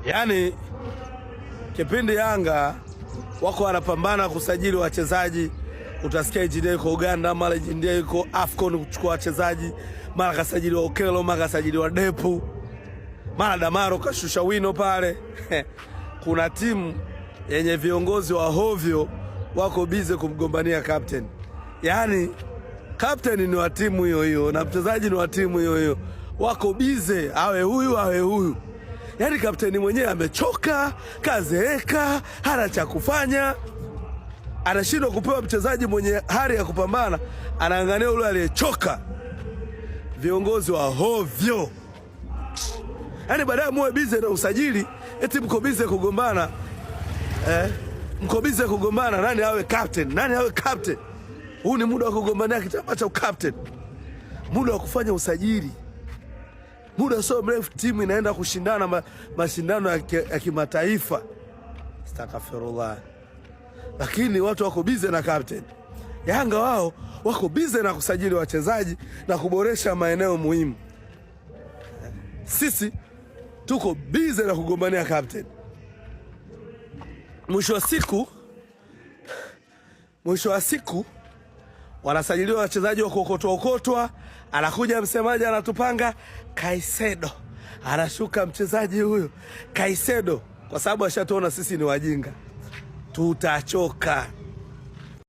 Yaani kipindi Yanga wako wanapambana kusajili wachezaji, utasikia Injinia yuko Uganda, mara Injinia yuko Afcon kuchukua wachezaji, mara kasajili wa Okelo, mara kasajili wa Depu, mara Damaro kashusha wino pale. Kuna timu yenye viongozi wa hovyo wako bize kumgombania captain. Yaani captain ni wa timu hiyo hiyo na mchezaji ni wa timu hiyo hiyo, wako bize awe huyu awe huyu. Yaani kapteni mwenyewe amechoka, kazeeka, hana cha kufanya, anashindwa kupewa mchezaji mwenye hari ya kupambana, anaangania yule aliyechoka. Viongozi wa hovyo. Yaani baadaye muwe bize na usajili, eti mko bize kugombana. Mko bize kugombana nani awe captain, nani awe captain. Huu ni muda wa kugombania kitambaa cha captain. Muda wa kufanya usajili. Muda sio mrefu timu inaenda kushindana mashindano ya kimataifa. Astaghfirullah. Lakini watu wako bize na captain. Yanga wao wako bize na kusajili wachezaji na kuboresha maeneo muhimu. Sisi tuko bize na kugombania captain. Mwisho wa siku wanasajiliwa wachezaji wa kuokotwa, anakuja msemaji anatupanga Kaisedo, anashuka mchezaji huyo Kaisedo, kwa sababu ashatuona sisi ni wajinga. Tutachoka.